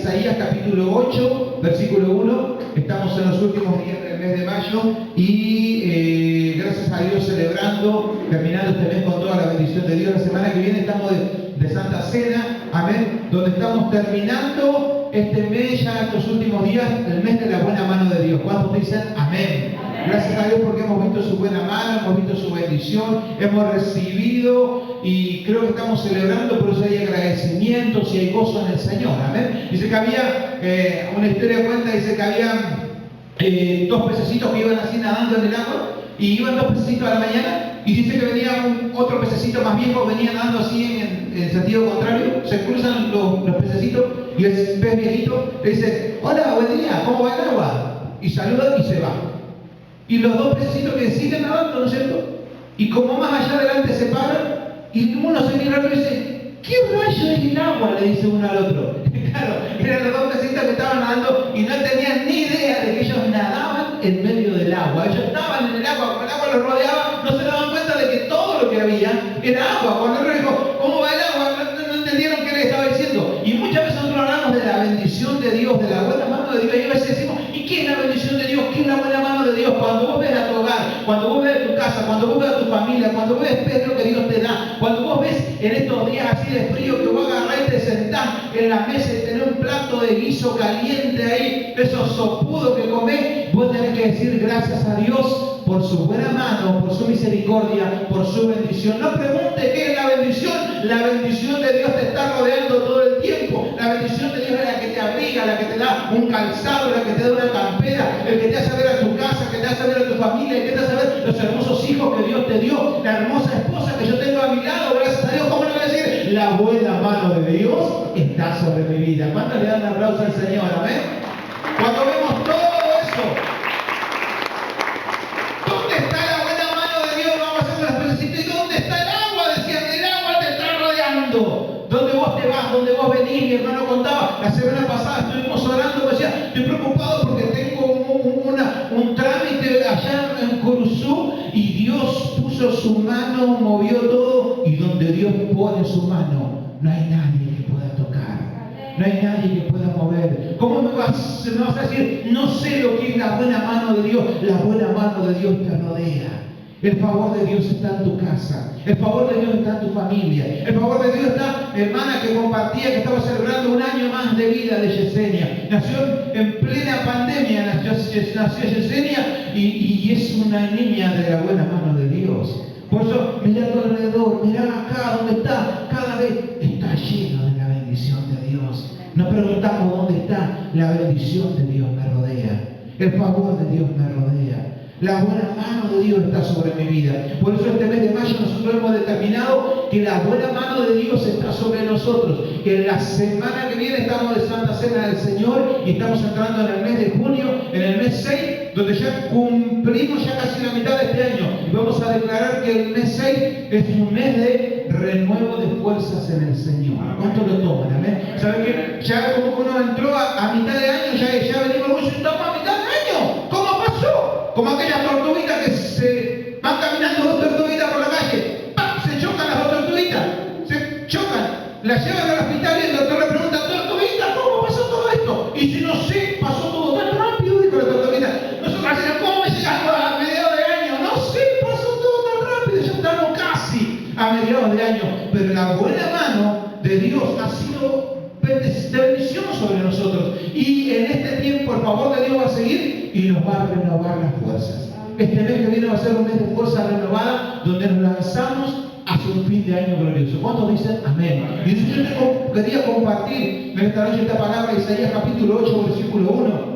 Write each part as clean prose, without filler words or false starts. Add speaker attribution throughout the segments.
Speaker 1: Isaías capítulo 8, versículo 1. Estamos en los últimos días del mes de mayo y gracias a Dios celebrando, terminando este mes con toda la bendición de Dios. La semana que viene estamos de Santa Cena, amén, donde estamos terminando este mes, ya estos últimos días, el mes de la buena mano de Dios. ¿Cuántos dicen amén? Gracias a Dios porque hemos visto su buena mano, hemos visto su bendición, hemos recibido y creo que estamos celebrando, por eso hay agradecimientos y hay gozo en el Señor, amén. Dice que había, una historia cuenta, dice que había dos pececitos que iban así nadando en el agua y iban dos pececitos a la mañana y dice que venía otro pececito más viejo, venía nadando así en sentido contrario, se cruzan los pececitos y el pez viejito le dice: hola, buen día, ¿cómo va el agua? Y saluda y se va. Y los dos pececitos que siguen nadando, ¿no es cierto? Y como más allá adelante se paran, y uno se mira al otro y dice: ¿qué rayo es el agua? Le dice uno al otro. Claro, eran los dos pececitos que estaban nadando y no tenían ni idea de que ellos nadaban en medio del agua. Ellos estaban en el agua, como el agua los rodeaba, no se daban cuenta de que todo lo que había era agua. Cuando uno dijo: ¿cómo va el agua? No entendieron qué le estaba diciendo. Y muchas veces nosotros hablamos de la bendición de Dios, de la buena mano de Dios, y a veces decimos: ¿y qué es la bendición de Dios? ¿Qué es la buena mano de Dios? Cuando vos ves a tu hogar, cuando vos ves a tu casa, cuando vos ves a tu familia, cuando vos ves lo que Dios te da, cuando vos ves en estos días así de frío que vos agarrás y te sentás en la mesa y tenés un plato de guiso caliente ahí, esos sopudos que comés, vos tenés que decir gracias a Dios por su buena mano, por su misericordia, por su bendición. No pregunte qué es la bendición. La bendición de Dios te está rodeando todo el tiempo. La bendición de Dios es la que te abriga, la que te da un calzado, la que te da una campera, el que te hace ver a tu casa, que te hace ver a tu familia, el que te hace ver los hermosos hijos que Dios te dio, la hermosa esposa que yo tengo a mi lado, gracias a Dios. ¿Cómo le voy a decir? La buena mano de Dios está sobre mi vida. ¿Cuántos le dan un aplauso al Señor? Amén. Cuando vemos todo eso, ¿dónde está la buena mano de Dios? Vamos a hacer las pececitas. ¿Y dónde está el agua? Decían: el agua te está rodeando. ¿Dónde vos te vas? ¿Dónde vos venís? Mi hermano contaba, la semana pasada estuvimos orando, me decía: estoy preocupado porque tengo un trámite allá en Curuzú y Dios puso su mano, movió todo, y donde Dios pone su mano, no hay nadie que pueda tocar. No hay nadie que pueda mover. ¿Cómo me vas a decir? No sé lo que es la buena mano de Dios. La buena mano de Dios te rodea. El favor de Dios está en tu casa. El favor de Dios está en tu familia. El favor de Dios está, hermana que compartía, que estaba celebrando un año más de vida de Yesenia. Nació en plena pandemia, nació Yesenia y es una niña de la buena mano de Dios. Por eso, mirá a tu alrededor, mirá acá donde está, cada vez está lleno de la bendición de Dios. Nos preguntamos: ¿dónde está? La bendición de Dios me rodea. El favor de Dios me rodea. La buena mano de Dios está sobre mi vida. Por eso este mes de mayo nosotros hemos determinado que la buena mano de Dios está sobre nosotros. Que en la semana que viene estamos de Santa Cena del Señor y estamos entrando en el mes de junio, en el mes 6, donde ya cumplimos ya casi la mitad de este año. Y vamos a declarar que el mes 6 es un mes de renuevo de fuerzas en el Señor. ¿Cuánto lo toman? Amén. ¿Saben que ya como uno entró a mitad de año, ya venimos mucho, estamos a mitad de año? ¿Cómo pasó? Como aquellas tortuguitas que se van caminando, dos tortuguitas por la calle, ¡pam!, se chocan las dos tortuguitas, se chocan, las llevan al hospital y el doctor le pregunta: tortuguita, ¿cómo pasó todo esto? Y si no sé, pasó todo tan rápido, dijo la tortuguita. Nosotros decimos: ¿cómo me llegas a mediados de año? No sé, pasó todo tan rápido, ya estamos casi a mediados de año. Pero la buena mano de Dios ha sido de bendición sobre nosotros. Y en este tiempo el favor de Dios va a seguir y nos va a renovar las fuerzas. Este mes que viene va a ser un mes de fuerza renovada, donde nos lanzamos hacia un fin de año glorioso. ¿Cuántos dicen amén? Y yo quería compartir en esta noche esta palabra de Isaías capítulo 8, versículo 1.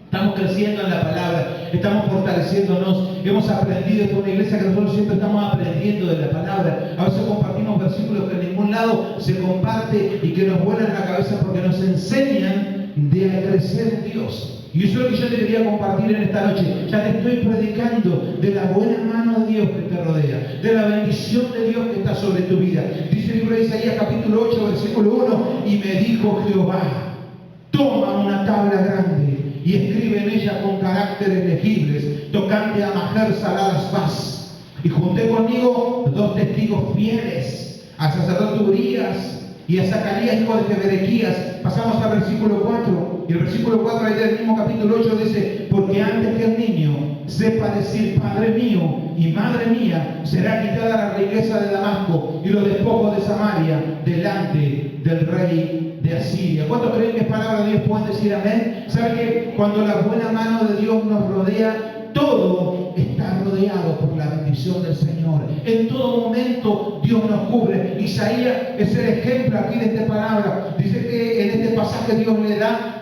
Speaker 1: Estamos creciendo en la palabra, estamos fortaleciéndonos, hemos aprendido. Esta es una iglesia que nosotros siempre estamos aprendiendo de la palabra. A veces compartimos versículos que en ningún lado se comparte y que nos vuelan la cabeza porque nos enseñan de crecer en Dios. Y eso es lo que yo te quería compartir en esta noche. Ya te estoy predicando de la buena mano de Dios que te rodea, de la bendición de Dios que está sobre tu vida. Dice el libro de Isaías capítulo 8, versículo 1: y me dijo Jehová: toma una tabla grande y escribe en ella con caracteres legibles, tocante a Maher-Shalal y junté conmigo dos testigos fieles, al sacerdote Urías y a Zacarías, hijo de Berequías. Pasamos al versículo 4. Y el versículo 4 ahí del mismo capítulo 8 dice: porque antes que el niño sepa decir Padre mío y Madre mía, será quitada la riqueza de Damasco y los despojos de Samaria delante del rey de Asiria. ¿Cuántos creen que es palabra de Dios? Pueden decir amén. ¿Saben que cuando la buena mano de Dios nos rodea, todo está rodeado por la bendición del Señor? En todo momento Dios nos cubre. Isaías es el ejemplo aquí de esta palabra. Dice que en este pasaje Dios le da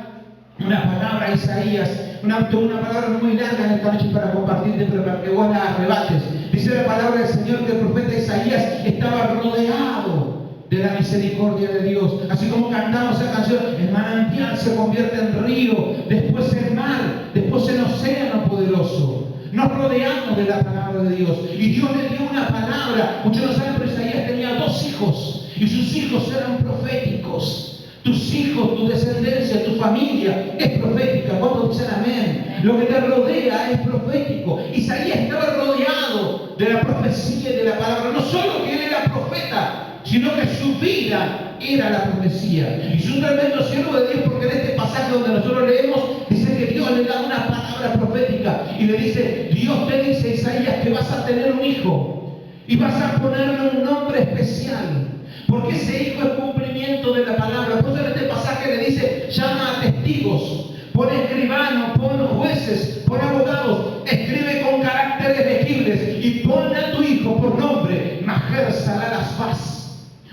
Speaker 1: una palabra a Isaías, una palabra muy larga en esta noche para compartirte, pero para que vos la arrebates. Dice la palabra del Señor que el profeta Isaías estaba rodeado de la misericordia de Dios. Así como cantamos esa canción, el manantial se convierte en río, después en mar, después en océano poderoso. Nos rodeamos de la palabra de Dios. Y Dios le dio una palabra. Muchos no saben, pero Isaías tenía 2 hijos. Y sus hijos eran proféticos. Tus hijos, tu descendencia, tu familia es profética. ¿Cuántos dicen amén? Lo que te rodea es profético. Isaías estaba rodeado de la profecía y de la palabra. No solo que él era profeta, sino que su vida era la profecía. Y es un tremendo siervo de Dios, porque en este pasaje donde nosotros leemos, dice que Dios le da una palabra profética y le dice: Dios te dice, Isaías, que vas a tener un hijo y vas a ponerle un nombre especial, porque ese hijo es cumplimiento de la palabra. Por eso en este pasaje le dice: llama a testigos, pon escribanos, pon jueces, pon abogados, escribe con caracteres legibles y pon a tu hijo por nombre Maher Salal Asfaz.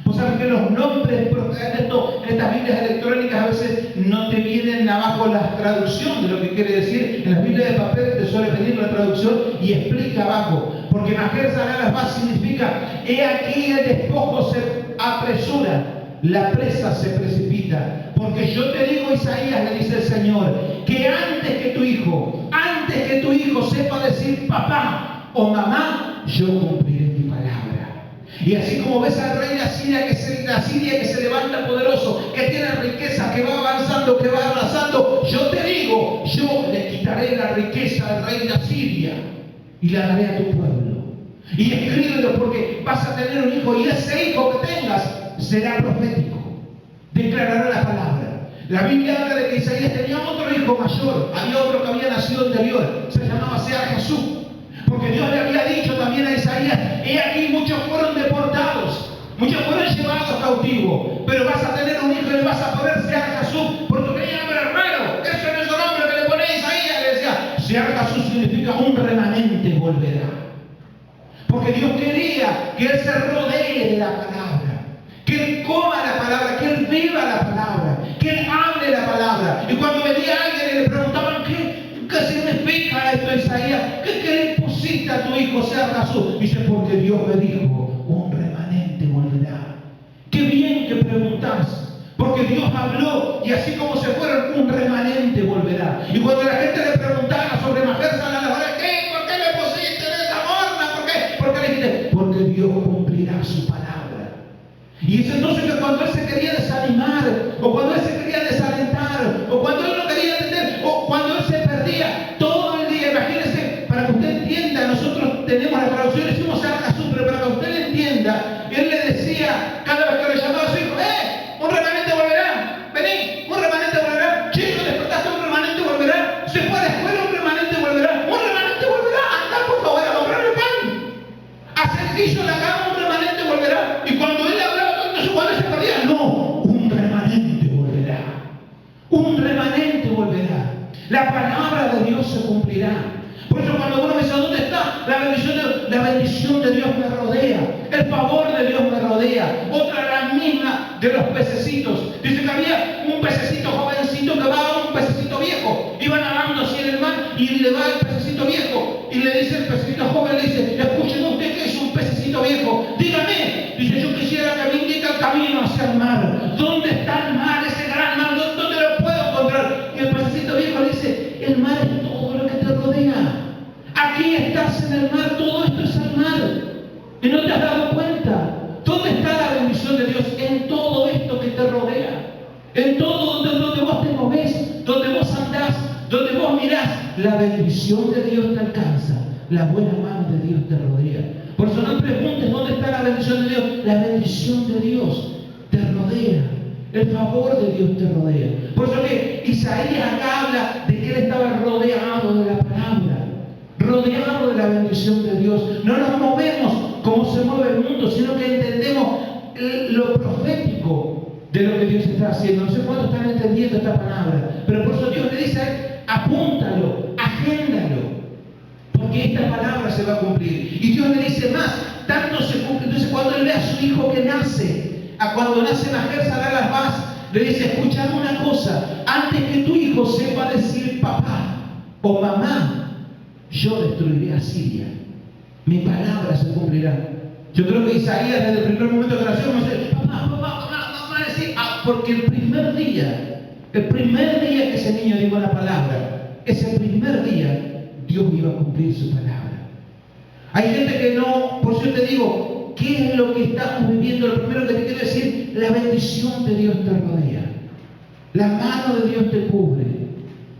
Speaker 1: Vos sabés que los nombres en estas Biblias electrónicas a veces no te vienen abajo la traducción de lo que quiere decir. En las Biblias de papel te suele venir la traducción y explica abajo. Porque Maher Salal Asfaz significa: he aquí el despojo se apresura, la presa se precipita. Porque yo te digo, Isaías, le dice el Señor, que antes que tu hijo sepa decir papá o mamá, yo cumpliré mi palabra. Y así como ves al rey de Asiria que se levanta poderoso, que tiene riqueza, que va avanzando, que va arrasando, yo te digo, yo le quitaré la riqueza al rey de Asiria y la daré a tu pueblo. Y escríbelo, porque vas a tener un hijo, y ese hijo que tengas será profético, declarará la palabra. La Biblia habla de que Isaías tenía otro hijo mayor, había otro que había nacido anterior, se llamaba Jesús, porque Dios le había dicho también a Isaías: he aquí muchos fueron deportados, muchos fueron llevados cautivos, pero vas a tener un hijo y vas a poder ser Jesús, porque tenía nombre raro. Ese no es el nombre que le pone a Isaías. Le decía: Jesús significa un remanente volverá. Porque Dios quería que él se rodee de la palabra, que él coma la palabra, que él viva la palabra, que él hable la palabra. Y cuando venía alguien y le preguntaban: ¿qué significa esto, Isaías? ¿Qué le pusiste a tu hijo, sea Jesús? Dice: porque Dios me dijo, un remanente volverá. Qué bien que preguntás, porque Dios habló, y así como se fueron, un remanente volverá. Y cuando la gente le preguntaba sobre Maher Salal Asfaz, ¿por qué le pusiste de esa forma? ¿Por qué le dijiste? Porque Dios cumplirá su palabra. Y es entonces que cuando él se quería desanimar, o cuando él se quería desalentar, o cuando él no quería entender, o cuando él se perdía todo el día, imagínense, para que usted entienda, nosotros tenemos la traducción, decimos a Jesús, pero para que usted entienda, él le decía cada vez que le llamaba a su hijo: un remanente volverá, vení, un remanente volverá, chico, despertaste, un remanente volverá, se fue a la escuela, un remanente volverá, anda por favor a comprarle pan, hacer guiso en la cama, un remanente volverá. Y cuando él hablaba, cuando se perdía, no, un remanente volverá, un remanente volverá. La palabra de Dios se cumplirá. Por eso cuando uno dice: ¿dónde está la bendición de Dios me rodea, el favor de Dios me rodea? Otra, la misma de los pececitos. Dice que había un pececito jovencito que va a un pececito viejo, iba nadando así en el mar, y le va el pececito viejo y le dice el pececito joven, le dice: escuchen usted que es un pececito viejo, dígame, dice, yo quisiera que me indique el camino hacia el mar. ¿Dónde está el mar, ese gran mar? ¿Dónde lo puedo encontrar? Y el pececito viejo le dice: el mar es todo lo que te rodea. Aquí estás en el mar, todo esto es el mar. ¿Y no te has dado cuenta? ¿Dónde está la bendición de Dios? En todo esto que te rodea. En todo donde vos te movés, donde vos andás, donde vos mirás, la bendición de Dios te alcanza. La buena mano de Dios te rodea. Por eso no preguntes dónde está la bendición de Dios. La bendición de Dios te rodea. El favor de Dios te rodea. Por eso que Isaías acá habla de que él estaba rodeado de la palabra, rodeado de la bendición de Dios. No nos movemos como se mueve el mundo, sino que entendemos lo profético de lo que Dios está haciendo. No sé cuántos están entendiendo esta palabra, pero por eso Dios le dice: apúntalo, agéndalo, porque esta palabra se va a cumplir. Y Dios le dice más, tanto se cumple. Entonces cuando él ve a su hijo que nace, a cuando nace Maher Salah Abbas, le dice: escuchad una cosa, antes que tu hijo sepa decir papá o mamá, yo destruiré a Siria. Mi palabra se cumplirá. Yo creo que Isaías desde el primer momento que nació no dice: papá, mamá, decir, porque el primer día que ese niño dijo la palabra, ese primer día Dios iba a cumplir su palabra. Hay gente que no, por eso te digo, ¿qué es lo que estamos viviendo? Lo primero que te quiero decir: la bendición de Dios te rodea, la mano de Dios te cubre.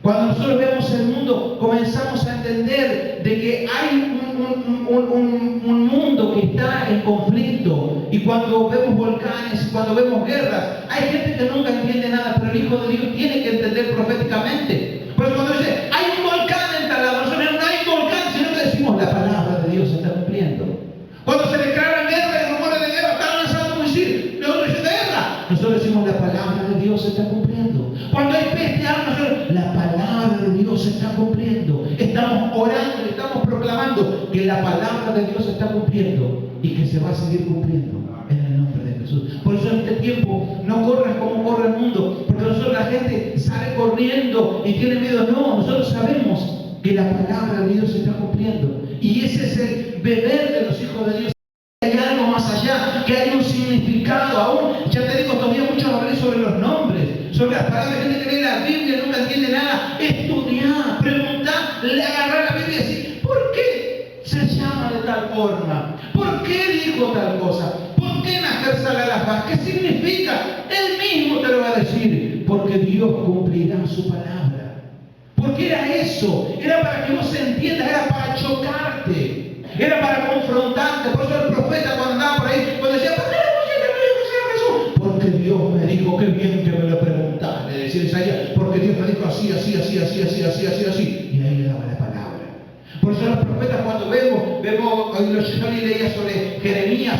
Speaker 1: Cuando nosotros vemos el mundo, comenzamos a entender de que hay un mundo que está en conflicto. Y cuando vemos volcanes, cuando vemos guerras, hay gente que nunca entiende nada, pero el Hijo de Dios tiene que entender proféticamente. Pues cuando dice: hay un volcán en tal lado, nosotros no hay un volcán, sino que decimos: la palabra de Dios se está cumpliendo. Cuando se declaran guerra y rumores de guerra, están lanzando un misil, nosotros decimos guerra. Nosotros decimos: la palabra de Dios se está cumpliendo. Cuando hay peste, nosotros, la palabra de Dios se está cumpliendo. Estamos orando, estamos proclamando que la palabra de Dios se está cumpliendo y que se va a seguir cumpliendo en el nombre de Jesús. Por eso en este tiempo no corras como corre el mundo, porque nosotros, la gente sale corriendo y tiene miedo. No, nosotros sabemos que la palabra de Dios se está cumpliendo, y ese es el beber de los hijos de Dios. Hay algo más allá, que hay un significado aún. Ya te digo, todavía muchos hablan sobre los nombres, sobre las palabras. Gente que lee la Biblia nunca entiende nada. Estudiar, preguntar, agarrar la Biblia y decir: ¿por qué se llama de tal forma? ¿Por qué dijo tal cosa? ¿Por qué Maher Salah Abbas? ¿Qué significa? Él mismo te lo va a decir, porque Dios cumplirá su palabra. Porque era eso, era para que vos entiendas, era para chocarte, era para confrontarte. Por eso el profeta, cuando andaba por ahí, cuando decía: ¿por qué le pusiste a Jesús? Porque Dios me dijo: qué bien que me lo preguntaste, le decía Isaías, porque Dios me dijo así. Y ahí le daba la palabra. Por eso los profetas, cuando vemos hoy yo leía sobre Jeremías,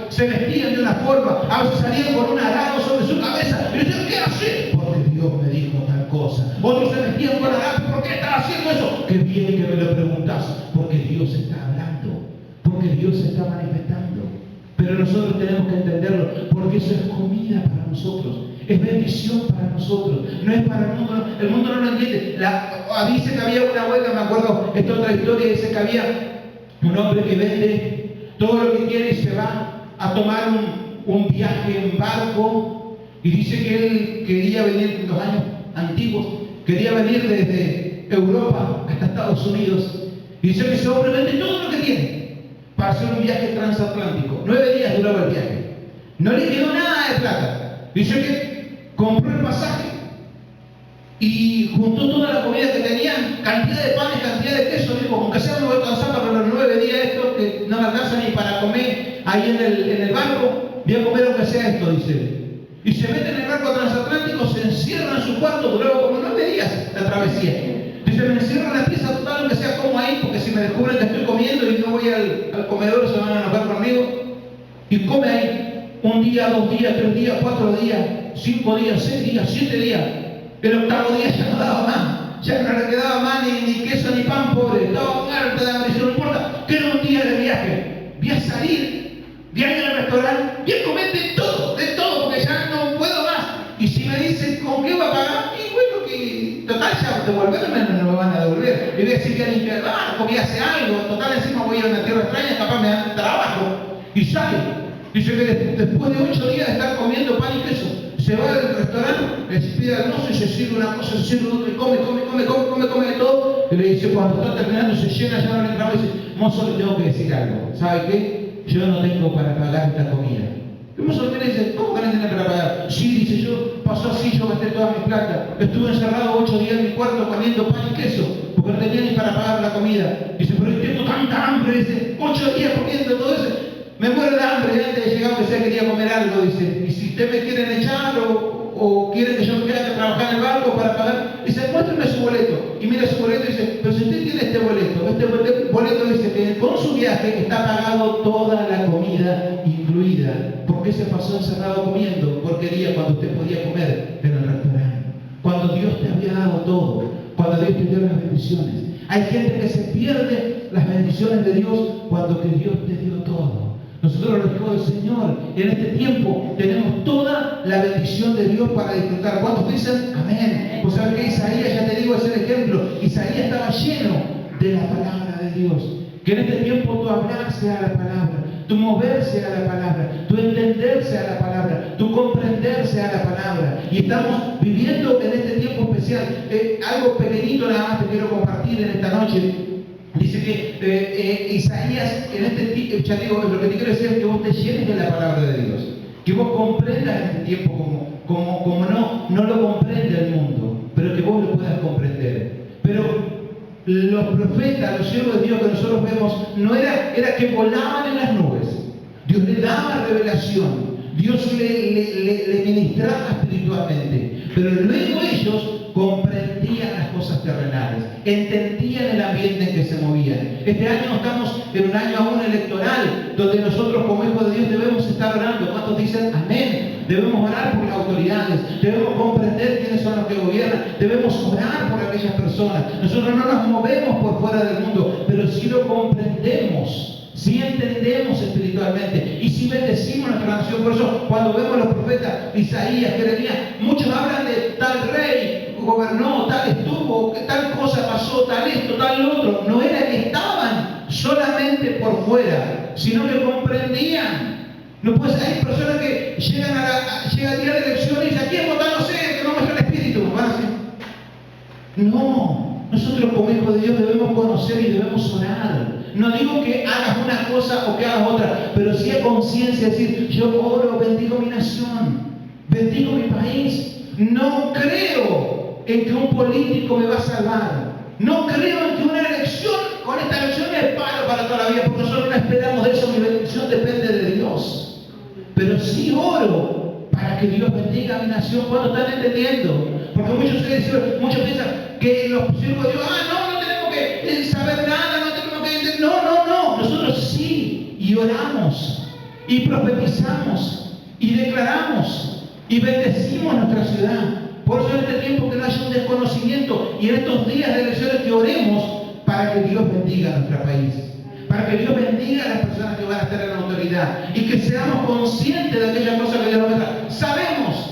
Speaker 1: se vestían de una forma, a veces salían con un arado sobre su cabeza, y decían: ¿qué hace? Porque Dios me dijo tal cosa. Otros se vestían con arado: ¿por qué estás haciendo eso? Qué bien que me lo preguntas, porque Dios está hablando, porque Dios se está manifestando. Pero nosotros tenemos que entenderlo, porque eso es comida para nosotros, es bendición para nosotros, no es para el mundo. El mundo no lo entiende. Dice que había una vuelta, me acuerdo, esta otra historia, dice que había un hombre que vende todo lo que quiere y se va a tomar un viaje en barco, y dice que él quería venir en los años antiguos, quería venir desde Europa hasta Estados Unidos, y dice que ese hombre vende todo lo que tiene para hacer un viaje transatlántico. 9 días duraba el viaje, no le quedó nada de plata. Dice que compró el pasaje y juntó toda la comida que tenían, cantidad de panes, cantidad de queso. Dijo: aunque sea me voy a alcanzar para los 9 días estos, que no me alcanza ni para comer ahí en el barco, voy a comer aunque sea esto, dice. Y se mete en el barco transatlántico, se encierra en su cuarto, duró como 9 días la travesía. Dice: me encierro en la pieza total, aunque sea como ahí, porque si me descubren que estoy comiendo y no voy al comedor, se van a enojar conmigo. Y come ahí 1 día, 2 días, 3 días, 4 días, 5 días, 6 días, 7 días. El 8º día ya no daba más, ya no le quedaba más ni queso ni pan, pobre, estaba muerto de hambre. No importa, que era un día de viaje, voy a salir, voy a ir al restaurante, voy a comer de todo, porque ya no puedo más. Y si me dicen con qué va a pagar, y bueno, que total, ya devolverme no me van a devolver. Le voy a decir que voy a limpiar el barco, voy a hacer algo, total, encima voy a ir a una tierra extraña, capaz me dan trabajo. Y sale. Dice que después de 8 días de estar comiendo pan y queso, se va al restaurante, le pide al mozo y se sirve una cosa, se sirve otra, y come de todo. Y le dice, cuando está terminando, se llena, ya no le entraba y dice: mozo, le tengo que decir algo. ¿Sabe qué? Yo no tengo para pagar esta comida. Y el mozo le dice: ¿cómo que no tiene para pagar? Sí, dice, yo pasó así, yo gasté toda mi plata. Estuve encerrado 8 días en mi cuarto comiendo pan y queso, porque no tenía ni para pagar la comida. Dice: pero yo tengo tanta hambre, dice, 8 días comiendo todo eso. Me muero de hambre, y antes de llegar, aunque sea, quería comer algo, dice. Y si ustedes me quieren echar o o quieren que yo me quede a trabajar en el banco para pagar. Dice, muéstrame su boleto. Y mira su boleto y dice, pero si usted tiene este boleto dice que con su viaje está pagado toda la comida incluida. ¿Por qué se pasó encerrado comiendo porquería cuando usted podía comer en el restaurante? Cuando Dios te había dado todo, cuando Dios te dio las bendiciones. Hay gente que se pierde las bendiciones de Dios cuando que Dios te dio todo. Nosotros los hijos del Señor, en este tiempo, tenemos toda la bendición de Dios para disfrutar. ¿Cuántos dicen amén? Pues sabes que Isaías, ya te digo, es el ejemplo. Isaías estaba lleno de la palabra de Dios. Que en este tiempo tu hablar sea la palabra, tu mover sea la palabra, tu entender sea la palabra, tu comprender sea la palabra. Y estamos viviendo en este tiempo especial. Algo pequeñito nada más te quiero compartir en esta noche. Dice que Isaías, en este tiempo, ya digo, lo que te quiero decir es que vos te llenes de la palabra de Dios. Que vos comprendas en este tiempo como no lo comprende el mundo, pero que vos lo puedas comprender. Pero los profetas, los siervos de Dios que nosotros vemos, no era que volaban en las nubes. Dios le daba revelación. Dios le ministraba espiritualmente. Pero luego ellos comprendían las cosas terrenales, entendían el ambiente en que se movían. Este año estamos en un año aún electoral, donde nosotros como hijos de Dios debemos estar orando. ¿Cuántos dicen amén? Debemos orar por las autoridades, debemos comprender quiénes son los que gobiernan, debemos orar por aquellas personas. Nosotros no nos movemos por fuera del mundo, pero sí lo comprendemos. Si entendemos espiritualmente y si bendecimos nuestra nación. Por eso cuando vemos los profetas Isaías, Jeremías, muchos hablan de tal rey gobernó, tal estuvo, que tal cosa pasó, tal esto, tal lo otro. No era que estaban solamente por fuera, sino que comprendían. No, pues hay personas que llega el día de elecciones y dicen, ¿a quién votar? No sé, que no muestra el espíritu. No, nosotros como hijos de Dios debemos conocer y debemos orar. No digo que hagas una cosa o que hagas otra, pero sí a conciencia decir, yo oro, bendigo mi nación, bendigo mi país. No creo en que un político me va a salvar. No creo en que una elección, con esta elección me paro para toda la vida, porque nosotros no esperamos de eso, mi bendición depende de Dios. Pero sí oro para que Dios bendiga a mi nación. ¿Cuándo están entendiendo? Porque muchos piensan que los siervos de Dios, no tenemos que saber nada, no tenemos que entender. No, nosotros sí, y oramos, y profetizamos, y declaramos, y bendecimos nuestra ciudad. Por eso en este tiempo que no haya un desconocimiento, y en estos días de elecciones que oremos para que Dios bendiga a nuestro país, para que Dios bendiga a las personas que van a estar en la autoridad, y que seamos conscientes de aquellas cosas que Dios nos da. Sabemos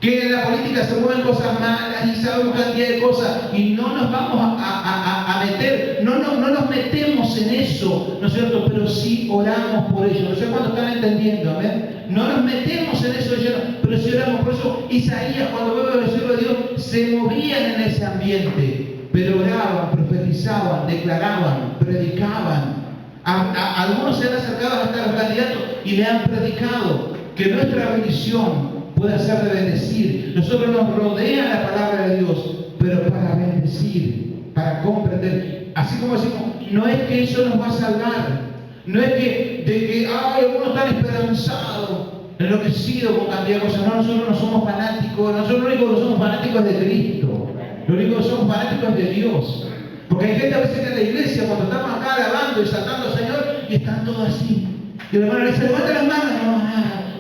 Speaker 1: que en la política se mueven cosas malas y sabemos cantidad de cosas y no nos vamos a meter, no nos metemos en eso, ¿no es cierto? Pero sí oramos por ello. No sé cuánto están entendiendo, ¿ven? No nos metemos en eso, pero sí oramos. Por eso Isaías, cuando veo a los siervos de Dios, se movían en ese ambiente, pero oraban, profetizaban, declaraban, predicaban. Algunos se han acercado hasta los candidatos y le han predicado que nuestra bendición puede ser de bendecir. Nosotros nos rodea la palabra de Dios, pero para bendecir, para comprender. Así como decimos, no es que eso nos va a salvar, no es que algunos están esperanzados, enloquecidos con cantidad de cosas. No, nosotros no somos fanáticos, nosotros lo único que somos fanáticos es de Cristo, lo único que somos fanáticos es de Dios. Porque hay gente a veces que en la iglesia, cuando estamos acá alabando y saltando al Señor, y están todos así. Y el hermano le dice, levanta las manos, no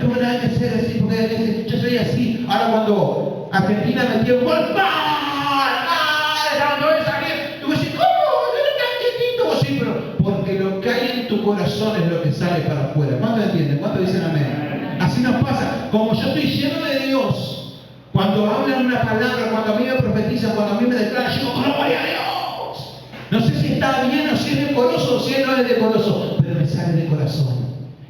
Speaker 1: tengo nada que hacer así, porque yo soy así. Ahora cuando Argentina metió un gol, estaban todos saliendo. Y vos decís, ¿cómo? ¿No estás quietito? Sí, pero porque lo que hay en tu corazón es lo que sale para afuera. ¿Cuántos entienden? ¿Cuántos dicen amén? Así nos pasa. Como yo estoy lleno de Dios, cuando hablan una palabra, cuando a mí me profetizan, cuando a mí me declaran, yo digo, ¡gloria a Dios! No sé si está bien o si es decoroso o si no es decoroso, pero me sale de corazón.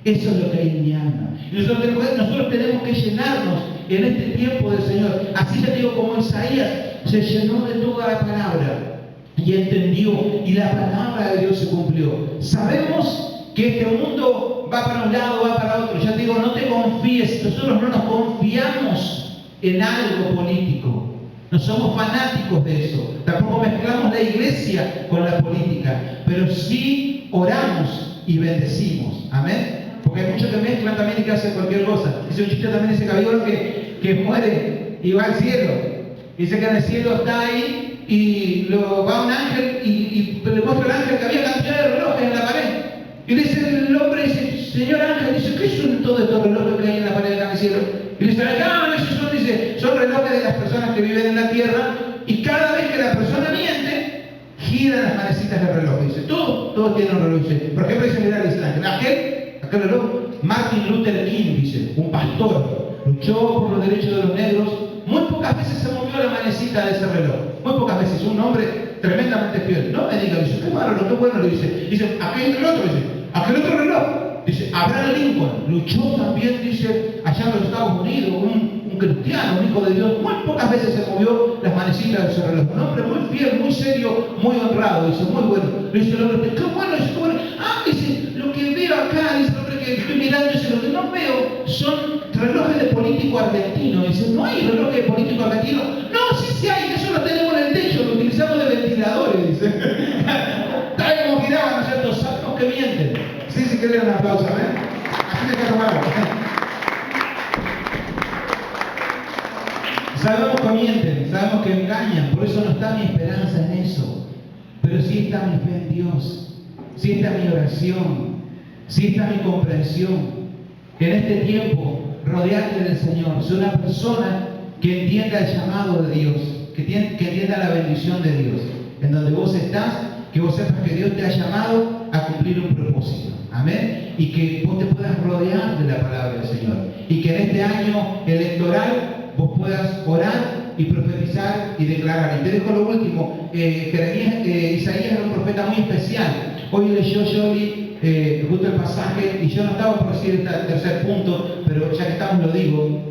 Speaker 1: Eso es lo que hay en mi alma. Y nosotros tenemos que llenarnos en este tiempo del Señor. Así te digo, como Isaías se llenó de toda la palabra y entendió, y la palabra de Dios se cumplió. Sabemos que este mundo va para un lado, va para otro. Ya te digo, no te confíes. Nosotros no nos confiamos en algo político. No somos fanáticos de eso. Tampoco mezclamos la iglesia con la política. Pero sí oramos y bendecimos. Amén. Porque hay muchos que mezclan también y que hacen cualquier cosa. Dice un chiste también ese caballero que que muere y va al cielo. Dice que en el cielo está ahí y va un ángel y le muestra al ángel que había cantidad de relojes en la pared. Y le dice el hombre, dice, señor ángel, dice, ¿qué son todos estos relojes que hay en la pared acá en el cielo? Y le dice, esos son relojes de las personas que viven en la tierra, y cada vez que la persona miente, giran las manecitas del reloj. Dice, todos tienen un reloj. Dice, por ejemplo, dice, mira, dice el ángel, aquel reloj, Martin Luther King, dice, un pastor, luchó por los derechos de los negros. Muy pocas veces se movió la manecita de ese reloj. Muy pocas veces. Un hombre tremendamente fiel. No me diga, dice, qué malo, qué bueno, le dice. Dice, aquel otro, dice, aquel otro reloj. Dice, Abraham Lincoln luchó también, dice, allá en los Estados Unidos, un cristiano, un hijo de Dios. Muy pocas veces se movió las manecitas de ese reloj. Un hombre muy fiel, muy serio, muy honrado. Dice, muy bueno. Le dice el hombre, qué bueno, dice, qué bueno. Ah, dice, lo que veo acá, dice el hombre que estoy mirando, dice, lo que no veo son relojes de político argentino. Dice, ¿no hay relojes de político argentino? No, sí hay, eso lo tenemos en el techo, lo utilizamos de ventiladores, dice. Tal como giraban, ¿no es cierto? Sabemos que mienten. Sí, si quieren un aplauso, Así me queda mal. Sabemos que mienten, sabemos que engañan, por eso no está mi esperanza en eso. Pero sí está mi fe en Dios, sí está mi oración, sí está mi comprensión. En este tiempo, rodearte del Señor, ser una persona que entienda el llamado de Dios, que entienda la bendición de Dios. En donde vos estás, que vos sepas que Dios te ha llamado a cumplir un propósito. Amén. Y que vos te puedas rodear de la palabra del Señor. Y que en este año electoral vos puedas orar y profetizar y declarar. Y te dejo lo último. Isaías era un profeta muy especial. Hoy leyó Jolie justo el pasaje, y yo no estaba por decir este tercer punto, pero ya que estamos lo digo.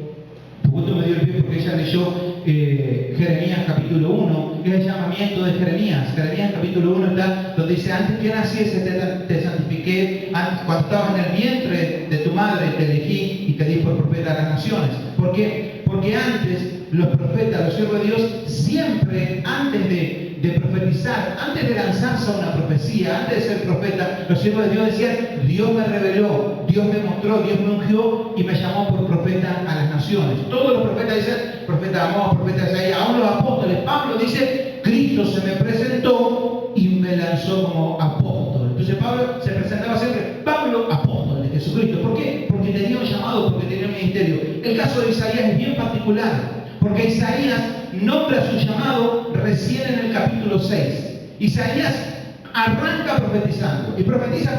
Speaker 1: Justo me dio el pie porque ella leyó Jeremías capítulo 1, que es el llamamiento de Jeremías. Jeremías capítulo 1 está donde dice, antes que naciese te santifiqué, cuando estabas en el vientre de tu madre te elegí y te di por profeta a las naciones. ¿Por qué? Porque antes los profetas, los siervos de Dios, siempre antes de profetizar, antes de lanzarse a una profecía, antes de ser profeta, los siervos de Dios decían, Dios me reveló, Dios me mostró, Dios me ungió y me llamó por profeta a las naciones. Todos los profetas dicen, profeta Amós, profeta Isaías, aún los apóstoles. Pablo dice, Cristo se me presentó y me lanzó como apóstol. Entonces Pablo se presentaba siempre, Pablo, apóstol de Jesucristo. ¿Por qué? Porque tenía un llamado, porque tenía un ministerio. El caso de Isaías es bien particular, porque Isaías nombra su llamado recién en el capítulo 6. Isaías arranca profetizando, y profetiza, y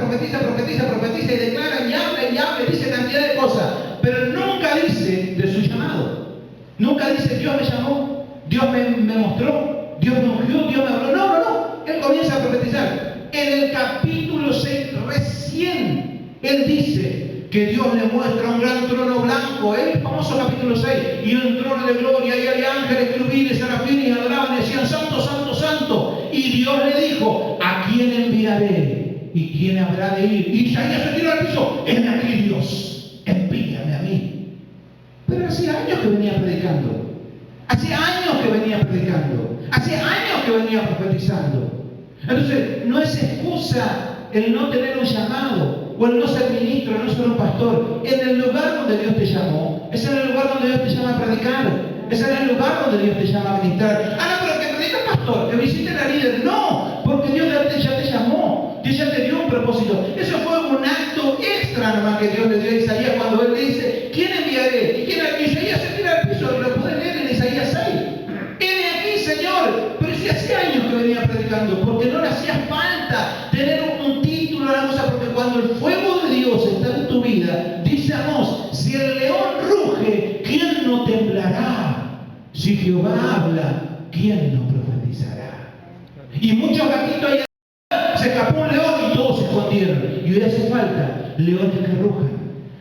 Speaker 1: declara, y habla, dice cantidad de cosas, pero nunca dice de su llamado. Nunca dice, Dios me llamó, Dios me mostró, Dios me ungió, Dios me habló. No. Él comienza a profetizar. En el capítulo 6 recién él dice que Dios le muestra un gran trono blanco, el famoso capítulo 6, y un trono de gloria, y había ángeles, querubines, serafines, y adoraban, y decían, santo, santo, santo. Y Dios le dijo, ¿a quién enviaré? ¿Y quién habrá de ir? Y Isaías se tiró al piso, heme aquí, Dios, envíame a mí. Pero hacía años que venía predicando, hacía años que venía profetizando. Entonces, no es excusa el no tener un llamado, o el no ser ministro, el no ser un pastor. En el lugar donde Dios te llamó, es en el lugar donde Dios te llama a predicar, es en el lugar donde Dios te llama a ministrar. Ah, no, pero que predica pastor, que visite la líder. No, porque Dios ya te llamó, Dios ya te dio un propósito. Eso fue un acto extra nomás que Dios le dio a Isaías cuando él le dice, ¿quién enviaré? ¿Y quién aquí? Isaías se tira al piso, lo pueden leer en Isaías 6. Heme aquí, Señor. Pero si hace años que venía predicando, porque no le hacía falta tener un título a la cosa, porque cuando el fuego de Dios está en tu vida, dice Amós, si el león ruge, ¿quién no temblará? Si Jehová habla, ¿quién no profetizará? Y muchos gatitos ahí se escapó un león y todos se escondieron. Y hoy hace falta leones que rujan,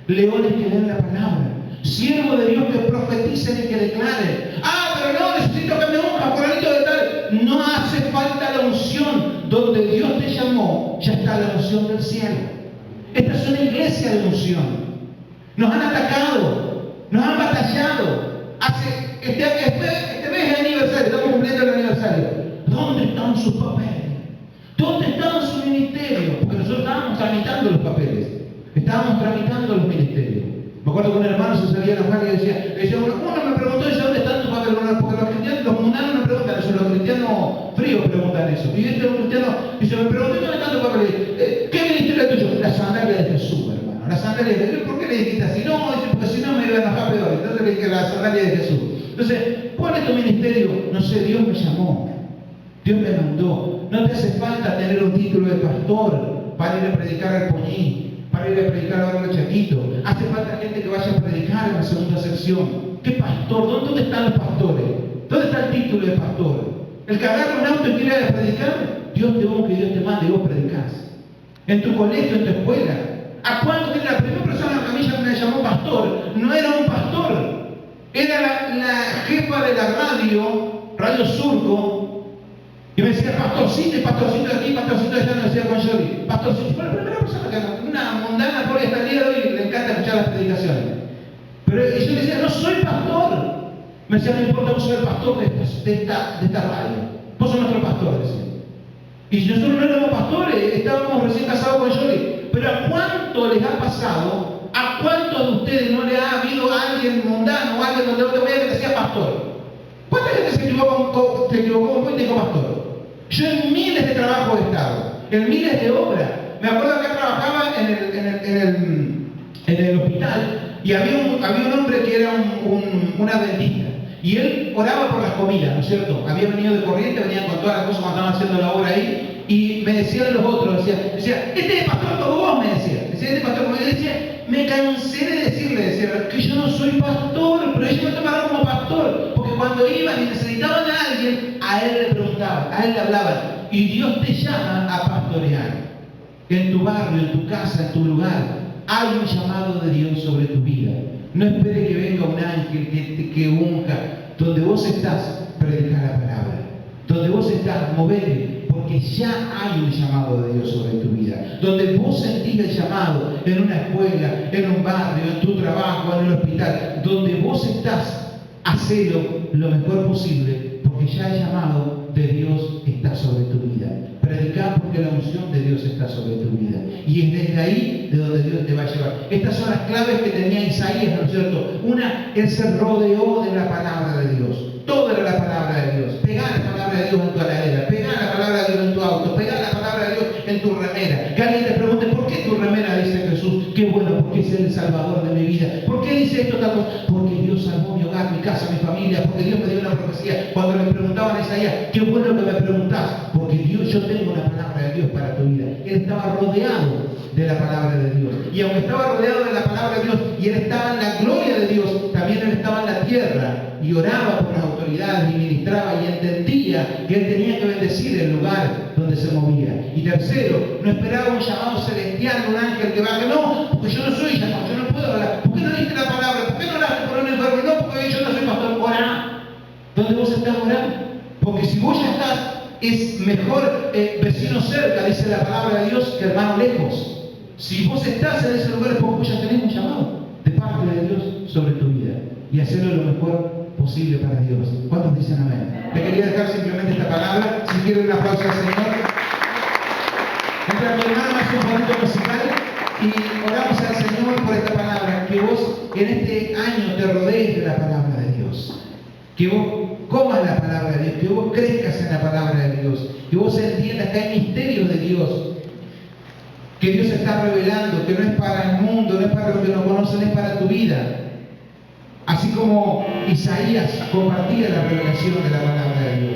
Speaker 1: leones que den la palabra, siervos de Dios que profeticen y que declaren. Ah, pero no, necesito que me unja, fulanito de tal. No hace falta la unción. Donde Dios te llamó, ya está la unción del cielo. Esta es una iglesia de unción. Nos han atacado, nos han batallado. Este mes es aniversario, estamos cumpliendo el aniversario. ¿Dónde están sus papeles? ¿Dónde están sus ministerios? Porque nosotros estábamos tramitando los papeles, estábamos tramitando los ministerios. Me acuerdo que un hermano se salía a enojar y decía uno me preguntó, dice, ¿dónde están tus padres? Porque los cristianos, los mundanos no preguntan eso, los cristianos fríos preguntan eso. Y este cristiano dice, me preguntó, ¿dónde están tus padres? ¿Qué ministerio es tuyo? La sandalia de Jesús, hermano. La sandalia de Jesús. ¿Por qué le dijiste así? No, dice, porque si no me iba a enojar peor. Entonces le dije, la sandalia de Jesús. Entonces, ¿cuál es tu ministerio? No sé, Dios me llamó. Dios me mandó. No te hace falta tener un título de pastor para ir a predicar al Poñí, para ir a predicar a Barrio Chaquito. Hace falta gente que vaya a predicar en la segunda sección. ¿Qué pastor? ¿Dónde están los pastores? ¿Dónde está el título de pastor? El que agarra un auto y quiere ir a predicar, Dios te busca y Dios te manda y vos predicás. En tu colegio, en tu escuela. ¿A cuánto? La primera persona que a mí me llamó pastor no era un pastor. Era la jefa de la Radio Surco. Y me decía, pastorcito de aquí, pastorcito de allá, me decía Juan Jovi. Pastorcito, fue la primera persona que una mundana por hasta el día de hoy le encanta escuchar las predicaciones. Pero yo le decía, no soy pastor. Me decía, no importa, vos sos el pastor de esta radio. Vos sos nuestro pastor, decía. Y nosotros no éramos pastores, estábamos recién casados con Jovi. Pero ¿a cuánto les ha pasado? ¿A cuántos de ustedes no le ha habido alguien mundano o alguien donde no te voy a que decía pastor? ¿Cuánta gente se equivocó con y te dijo pastor? Yo en miles de trabajos he estado, en miles de obras. Me acuerdo que trabajaba en el hospital y había un hombre que era un adventista. Y él oraba por las comidas, ¿no es cierto? Había venido de corriente, venían con todas las cosas cuando estaban haciendo la obra ahí. Y me decían los otros, decía, este es pastor como vos, me decía. Decía, este pastor como yo. Decía, me cansé de decirle, decía, que yo no soy pastor, pero ellos me tomaron como pastor. Porque cuando iban y necesitaban a alguien, a él le preguntaban, a él le hablaban. Y Dios te llama a pastorear. En tu barrio, en tu casa, en tu lugar. Hay un llamado de Dios sobre tu vida. No esperes que venga un ángel que unja. Donde vos estás, predica la palabra. Donde vos estás, movete. Porque ya hay un llamado de Dios sobre tu vida. Donde vos sentís el llamado, en una escuela, en un barrio, en tu trabajo, en el hospital. Donde vos estás, hacelo lo mejor posible. Porque ya el llamado de Dios está sobre tu vida. Predicá porque la unción de Dios está sobre tu vida. Y es desde ahí de donde Dios te va a llevar. Estas son las claves que tenía Isaías, ¿no es cierto? Una, él se rodeó de la palabra de Dios. Todo era la palabra de Dios. Pegá la palabra de Dios en tu heladera. Pegá la palabra de Dios en tu auto. Pegá la palabra de Dios en tu remera. Que alguien te pregunte, ¿por qué tu remera dice Jesús? Qué bueno, porque es el Salvador de mi vida. ¿Por qué dice esto tal cosa? Porque Dios salvó mi hogar, mi casa, mi familia. Porque Dios me dio una profecía. Cuando le preguntaban a Isaías, qué bueno que me preguntás. Porque yo tengo una palabra de Dios para tu vida. Él estaba rodeado de la palabra de Dios. Y aunque estaba rodeado de la palabra de Dios y él estaba en la gloria de Dios, también él estaba en la tierra y oraba por las autoridades y ministraba y entendía que él tenía que bendecir el lugar donde se movía. Y tercero, no esperaba un llamado celestial, un ángel que baje. No, porque yo no soy llamado, yo no puedo hablar. ¿Por qué no diste la palabra? ¿Por qué no oraste por un enfermo? No, porque yo no soy pastor. Orá. ¿Dónde vos estás orando? Porque si vos ya estás, es mejor vecino cerca, dice la palabra de Dios, que hermano lejos. Si vos estás en ese lugar es porque vos ya tenés un llamado de parte de Dios sobre tu vida. Y hacerlo lo mejor posible para Dios. ¿Cuántos dicen amén? Te quería dejar simplemente esta palabra. Si quieren un aplauso al Señor. Mientras mi hermano hace un poquito musical y oramos al Señor por esta palabra. Que vos en este año te rodees de la palabra de Dios. Que vos comas la palabra de Dios. Que vos crezcas en la palabra de Dios. Que vos entiendas que hay misterios de Dios. Que Dios está revelando, que no es para el mundo, no es para los que no conocen, es para tu vida. Así como Isaías compartía la revelación de la palabra de Dios.